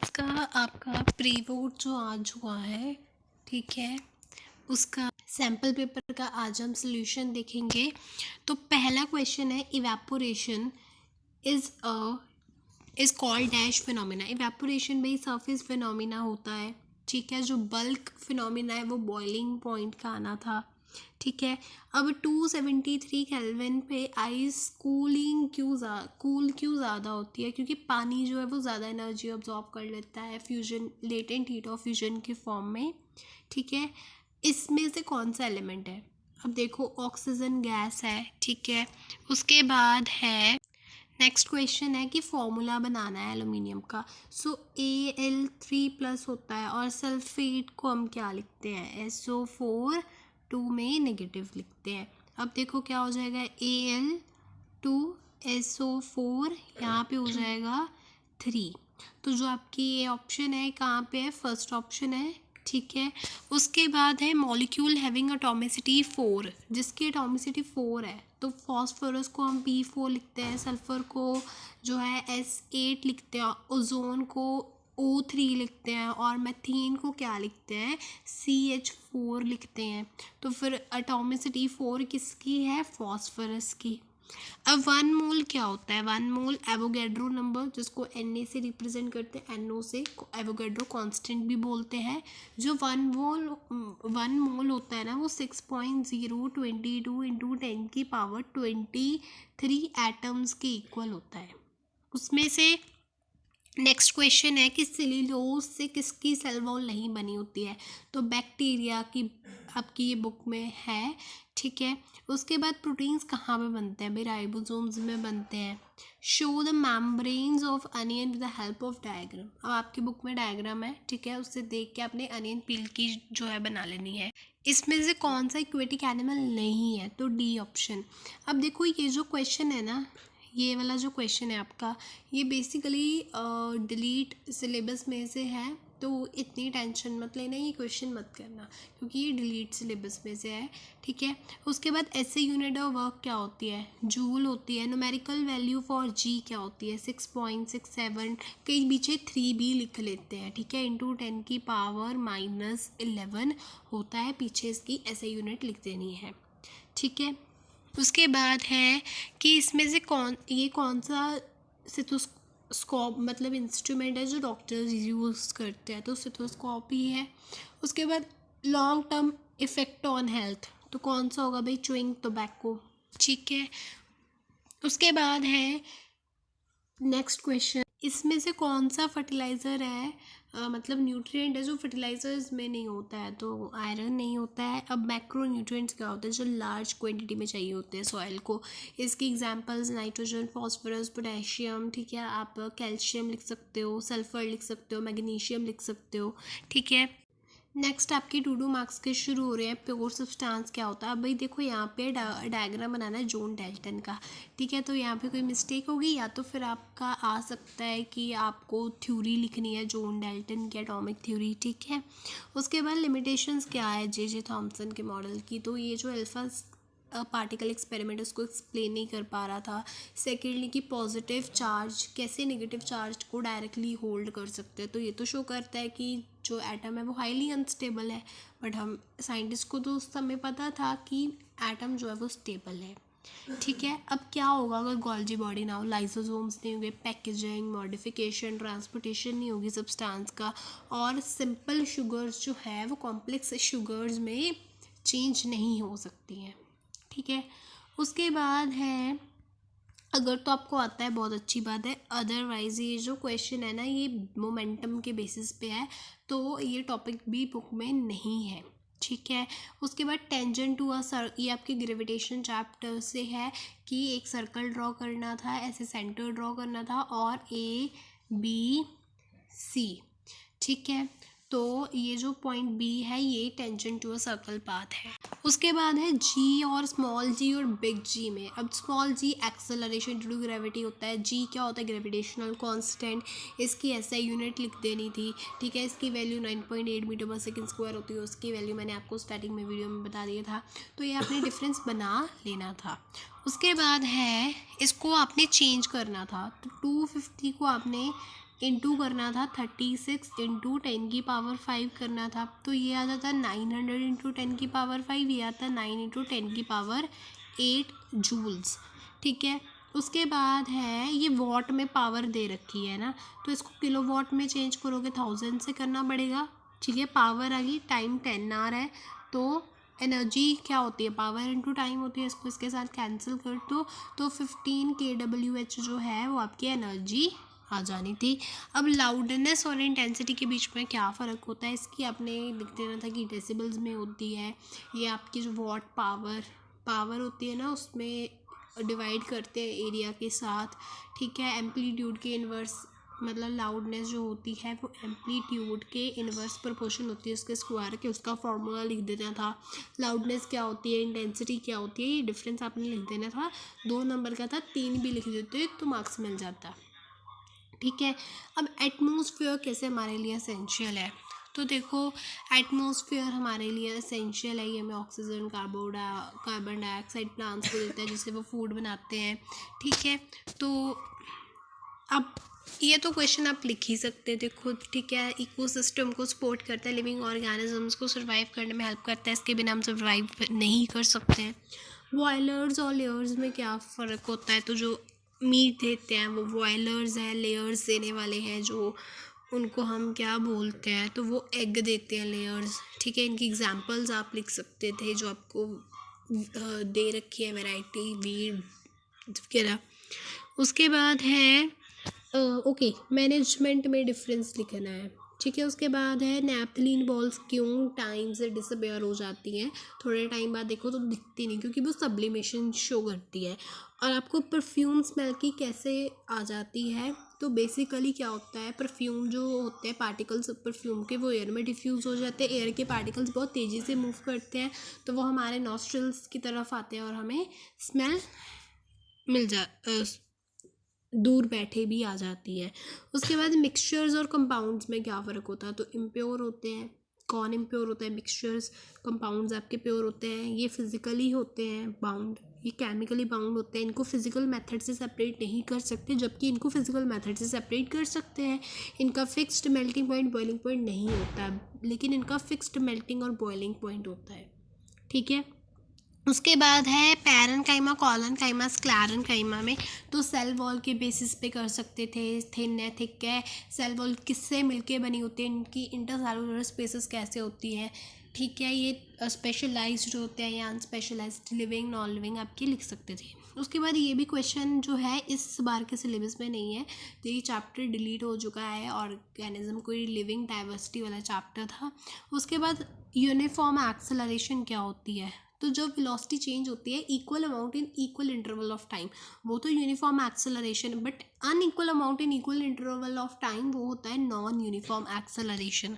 Mains का आपका pre board जो आज हुआ है, ठीक है, उसका सैम्पल पेपर का आज हम सोल्यूशन देखेंगे। तो पहला क्वेश्चन है, evaporation is called dash phenomena. Evaporation भाई सरफेस फिनोमिना होता है, ठीक है। जो बल्क फिनोमिना है वो बॉइलिंग पॉइंट का आना था, ठीक है। अब 273 केल्विन पे आइस कूल क्यों ज़्यादा होती है? क्योंकि पानी जो है वो ज़्यादा एनर्जी ऑब्जॉर्ब कर लेता है fusion, latent heat of fusion के फॉर्म में, ठीक है। इसमें से कौन सा एलिमेंट है? अब देखो, ऑक्सीजन गैस है, ठीक है। उसके बाद है नेक्स्ट क्वेश्चन है कि फॉर्मूला बनाना है एलुमिनियम का। सो Al3+ होता है और सल्फेट को हम क्या लिखते हैं? SO4 2 में नेगेटिव लिखते हैं। अब देखो क्या हो जाएगा, Al2SO4 यहाँ पे हो जाएगा 3। तो जो आपकी ये ऑप्शन है कहाँ पे है? फर्स्ट ऑप्शन है, ठीक है। उसके बाद है मॉलिक्यूल हैविंग एटॉमिसिटी 4, जिसकी एटॉमिसिटी 4 है। तो फॉस्फोरस को हम P4 लिखते हैं, सल्फर को जो है S8 लिखते हैं, ओजोन को O3 लिखते हैं और मैथीन को क्या लिखते हैं? CH4 लिखते हैं। तो फिर एटॉमिसिटी 4 किसकी है? फॉस्फोरस की। अब 1 मोल क्या होता है? 1 मोल एवोगैड्रो नंबर, जिसको Na से रिप्रेजेंट करते हैं, NO से एवोगैड्रो कांस्टेंट भी बोलते हैं। जो 1 मोल होता है ना, वो 6.022 इंटू 10⁻23 एटम्स के इक्वल होता है। उसमें से नेक्स्ट क्वेश्चन है कि सेल्यूलोज से किसकी सेल वॉल नहीं बनी होती है? तो बैक्टीरिया की आपकी ये बुक में है, ठीक है। उसके बाद प्रोटीन्स कहाँ पे बनते हैं? भाई राइबोसोम्स में बनते हैं। Show the membranes of onion with the help of diagram. अब आपकी बुक में डायग्राम है, ठीक है, उससे देख के आपने अनियन पील की जो है बना लेनी है। इसमें से कौन सा इक्वेटिक एनिमल नहीं है? तो डी ऑप्शन। अब देखो, ये जो क्वेश्चन है ना, ये वाला जो क्वेश्चन है आपका, ये बेसिकली डिलीट सिलेबस में से है, तो इतनी टेंशन मत लेना, ये क्वेश्चन मत करना, क्योंकि ये डिलीट सिलेबस में से है, ठीक है। उसके बाद ऐसे यूनिट ऑफ वर्क क्या होती है? जूल होती है। न्यूमेरिकल वैल्यू फॉर जी क्या होती है? 6.67, कई पीछे 3 भी लिख लेते हैं, ठीक है, इंटू 10⁻11 होता है पीछे इसकी, ऐसे यूनिट लिख देनी है, ठीक है। उसके बाद है कि इसमें से कौन सा स्टेथोस्कोप मतलब इंस्ट्रूमेंट है जो डॉक्टर्स यूज़ करते हैं? तो स्टेथोस्कोप ही है। उसके बाद long term effect on health, तो कौन सा होगा भाई? च्यूइंग टोबैको, ठीक है। उसके बाद है नेक्स्ट क्वेश्चन, इसमें से कौन सा फर्टिलाइज़र है मतलब न्यूट्रिएंट है जो फर्टिलाइजर्स में नहीं होता है? तो आयरन नहीं होता है। अब मैक्रो न्यूट्रिएंट्स क्या होते हैं? जो लार्ज क्वांटिटी में चाहिए होते हैं सॉइल को। इसकी एग्जांपल्स नाइट्रोजन, फास्फोरस, पोटेशियम, ठीक है। आप कैल्शियम लिख सकते हो, सल्फर लिख सकते हो, मैग्नीशियम लिख सकते हो, ठीक है। नेक्स्ट आपके 2 मार्क्स के शुरू हो रहे हैं। प्योर सब्सटेंस क्या होता है? अब भाई देखो, यहाँ पे डायग्राम बनाना है जॉन डाल्टन का, ठीक है। तो यहाँ पे कोई मिस्टेक होगी, या तो फिर आपका आ सकता है कि आपको थ्योरी लिखनी है जॉन डाल्टन की, एटॉमिक थ्योरी, ठीक है। उसके बाद लिमिटेशंस क्या है जे थॉमसन के मॉडल की? तो ये जो अल्फा पार्टिकल एक्सपेरिमेंट उसको एक्सप्लेन नहीं कर पा रहा था। सेकेंडली कि पॉजिटिव चार्ज कैसे नेगेटिव चार्ज को डायरेक्टली होल्ड कर सकते हैं? तो ये तो शो करता है कि जो एटम है वो हाईली अनस्टेबल है, बट हम साइंटिस्ट को तो उस समय पता था कि एटम जो है वो स्टेबल है, ठीक है। अब क्या होगा अगर गोल्जी बॉडी ना हो? लाइसोसोम्स नहीं होंगे, पैकेजिंग, मॉडिफिकेशन, ट्रांसपोर्टेशन नहीं होगी सब्सटेंस का, और सिंपल शुगर्स जो है वो कॉम्प्लेक्स शुगर्स में चेंज नहीं हो सकती हैं, ठीक है। उसके बाद है, अगर तो आपको आता है बहुत अच्छी बात है, अदरवाइज़ ये जो क्वेश्चन है ना, ये मोमेंटम के बेसिस पे है, तो ये टॉपिक भी बुक में नहीं है, ठीक है। उसके बाद टेंजेंट टू अ ये आपके ग्रेविटेशन चैप्टर से है कि एक सर्कल ड्रॉ करना था, ऐसे सेंटर ड्रॉ करना था, और ABC, ठीक है। तो ये जो पॉइंट बी है ये tangent to a circle path है। उसके बाद है जी और स्मॉल जी और बिग जी में। अब small G acceleration due to gravity होता है, जी क्या होता है? Gravitational constant. इसकी ऐसा यूनिट लिख देनी थी, ठीक है। इसकी वैल्यू 9.8 मीटर पर सेकंड स्क्वायर होती है, उसकी वैल्यू मैंने आपको स्टार्टिंग में वीडियो में बता दिया था, तो ये आपने डिफरेंस बना लेना था। उसके बाद है इसको आपने चेंज करना था, तो 250 को आपने इंटू करना था 36 इंटू 10⁵ करना था, तो ये आ जाता 900 इंटू 10⁵, ये आता 9 इंटू 10⁸ जूल्स। ठीक है, उसके बाद है ये वॉट में पावर दे रखी है ना, तो इसको किलो वॉट में चेंज करोगे 1000 से करना पड़ेगा। ठीक है, पावर आ गई, टाइम 10 आवर है, तो एनर्जी क्या होती है, पावर इंटू टाइम होती है, इसको इसके साथ कैंसिल कर दो, तो 15 kWh जो है वो आपकी एनर्जी आ जानी थी। अब लाउडनेस और इंटेंसिटी के बीच में क्या फ़र्क होता है, इसकी आपने लिख देना था कि डेसिबल्स में होती है। ये आपकी जो वॉट पावर होती है ना, उसमें डिवाइड करते हैं एरिया के साथ। ठीक है, एम्पलीट्यूड के इन्वर्स, मतलब लाउडनेस जो होती है वो एम्पलीट्यूड के इन्वर्स प्रोपोर्शन होती है उसके स्क्वायर के, उसका फॉर्मूला लिख देना था। लाउडनेस क्या होती है, इंटेंसिटी क्या होती है, ये डिफरेंस आपने लिख देना था। 2 नंबर का था, 3 भी लिख देते तो मार्क्स मिल जाता। ठीक है, अब एटमॉस्फेयर कैसे हमारे लिए एसेंशियल है, तो देखो एटमॉस्फेयर हमारे लिए एसेंशियल है, ये हमें ऑक्सीजन, कार्बन डाइऑक्साइड प्लांट्स को देता है जिससे वो फूड बनाते हैं। ठीक है, तो अब ये तो क्वेश्चन आप लिख ही सकते थे खुद। ठीक है, इकोसिस्टम को सपोर्ट करता है, लिविंग ऑर्गेनिजम्स को सर्वाइव करने में हेल्प करता है, इसके बिना हम सर्वाइव नहीं कर सकते हैं। बॉयलर्स और लेयर्स में क्या फ़र्क होता है, तो जो मीट देते हैं वो बॉयलर्स हैं, लेयर्स देने वाले हैं जो उनको हम क्या बोलते हैं, तो वो एग देते हैं, लेयर्स। ठीक है, इनकी एग्जांपल्स आप लिख सकते थे जो आपको दे रखी है, वैरायटी, वीड वगैरह। उसके बाद है ओके, मैनेजमेंट में डिफरेंस लिखना है। ठीक है, उसके बाद है नैप्थलीन बॉल्स क्यों टाइम से डिसअपेयर हो जाती हैं, थोड़े टाइम बाद देखो तो दिखती नहीं, क्योंकि वो सब्लिमेशन शो करती है। और आपको परफ्यूम स्मेल की कैसे आ जाती है, तो बेसिकली क्या होता है, परफ्यूम जो होते हैं पार्टिकल्स परफ्यूम के वो एयर में डिफ्यूज़ हो जाते हैं, एयर के पार्टिकल्स बहुत तेज़ी से मूव करते हैं, तो वो हमारे नॉस्ट्रल्स की तरफ आते हैं और हमें स्मेल मिल दूर बैठे भी आ जाती है। उसके बाद मिक्सचर्स और कंपाउंड्स में क्या फ़र्क होता है, तो इम्प्योर होते हैं, कौन इम्प्योर होता है, मिक्सचर्स, कंपाउंड्स आपके प्योर होते हैं, ये फिज़िकली होते हैं बाउंड, ये केमिकली बाउंड होते हैं, इनको फिज़िकल मेथड से सेपरेट नहीं कर सकते, जबकि इनको फिज़िकल मेथड से सेपरेट कर सकते हैं। इनका fixed melting point boiling point नहीं होता, लेकिन इनका फिक्स्ड मेल्टिंग और बॉइलिंग पॉइंट होता है। ठीक है, उसके बाद है पैरेन्काइमा, कॉलनकाइमा, स्क्लेरेन्काइमा में तो सेल वॉल के बेसिस पे कर सकते थे, थिन है, थिक है, सेल वॉल किससे मिलके बनी होती है, इनकी इंटरसेलुलर स्पेसेस कैसे होती हैं। ठीक है, ये स्पेशलाइज्ड होते हैं या अनस्पेशलाइज्ड, लिविंग नॉन लिविंग आपके लिख सकते थे। उसके बाद ये भी क्वेश्चन जो है इस बार के सिलेबस में नहीं है, तो ये चैप्टर डिलीट हो चुका है, ऑर्गेनिज्म कोई लिविंग डाइवर्सिटी वाला चैप्टर था। उसके बाद यूनिफॉर्म एक्सेलरेशन क्या होती है, तो जो वेलोसिटी चेंज होती है equal amount in equal interval of time, वो तो uniform acceleration, but unequal amount in equal interval of time वो होता है नॉन यूनिफॉर्म एक्सेलरेशन।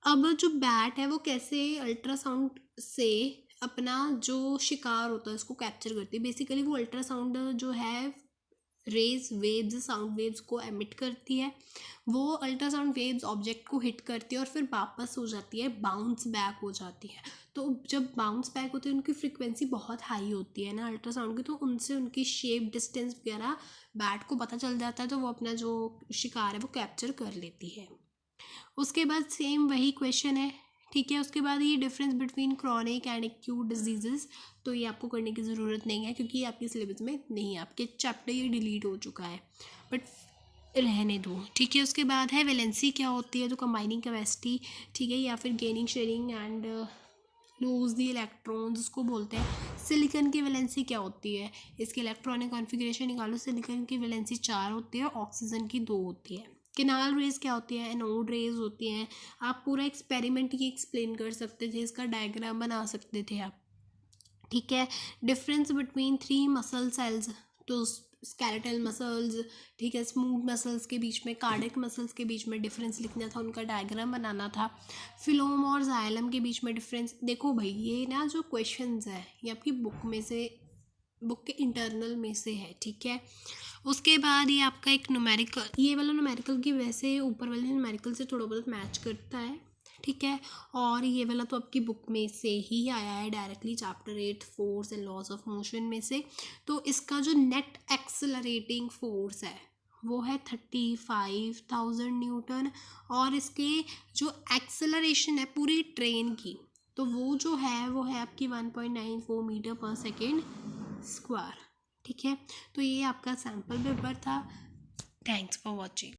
अब जो बैट है वो कैसे अल्ट्रासाउंड से अपना जो शिकार होता है उसको कैप्चर करती है, बेसिकली वो अल्ट्रासाउंड जो है रेज वेव्स, साउंड वेव्स को एमिट करती है, वो अल्ट्रासाउंड वेव्स ऑब्जेक्ट को हिट करती है और फिर वापस हो जाती है, बाउंस बैक हो जाती है। तो जब बाउंस बैक होती है उनकी फ्रिक्वेंसी बहुत हाई होती है ना अल्ट्रासाउंड की, तो उनसे उनकी शेप, डिस्टेंस वगैरह बैट को पता चल जाता है, तो वो अपना जो शिकार है वो कैप्चर कर लेती है। उसके बाद सेम वही क्वेश्चन है। ठीक है, उसके बाद ये difference between chronic and acute diseases, तो ये आपको करने की ज़रूरत नहीं है क्योंकि ये आपके सिलेबस में नहीं है, आपके चैप्टर ये डिलीट हो चुका है, बट रहने दो। ठीक है, उसके बाद है वैलेंसी क्या होती है, तो कंबाइनिंग कैपेसिटी। ठीक है, या फिर gaining, sharing and loose the electrons उसको बोलते हैं। सिलिकॉन की वैलेंसी क्या होती है, इसके इलेक्ट्रॉनिक कॉन्फ़िगरेशन निकालो, सिलिकॉन की वैलेंसी 4 होती है, ऑक्सीजन की 2 होती है। किनाल रेज क्या होती है, एनोड रेज होती हैं। आप पूरा एक्सपेरिमेंट ही एक्सप्लेन कर सकते थे, इसका डायग्राम बना सकते थे आप। ठीक है, डिफरेंस बिटवीन 3 मसल सेल्स, तो स्केलेटल मसल्स, ठीक है, स्मूथ मसल्स के बीच में, कार्डियक मसल्स के बीच में डिफरेंस लिखना था, उनका डायग्राम बनाना था। फिलोम और जाइलम के बीच में डिफरेंस, देखो भाई ये ना जो क्वेश्चंस है ये आपकी बुक के इंटरनल में से है। ठीक है, उसके बाद ये आपका एक न्यूमेरिकल, ये वाला न्यूमेरिकल की वैसे ऊपर वाले न्यूमेरिकल से थोड़ा बहुत मैच करता है। ठीक है, और ये वाला तो आपकी बुक में से ही आया है directly, chapter 8 force and laws of motion में से। तो इसका जो नेट एक्सेलरेटिंग फोर्स है वो है 35,000 न्यूटन। और इसके जो एक्सेलरेशन है पूरी ट्रेन की, तो वो जो है वो है आपकी 1.94 मीटर पर सेकेंड स्क्वायर। ठीक है, तो ये आपका सैम्पल पेपर था। Thanks for watching.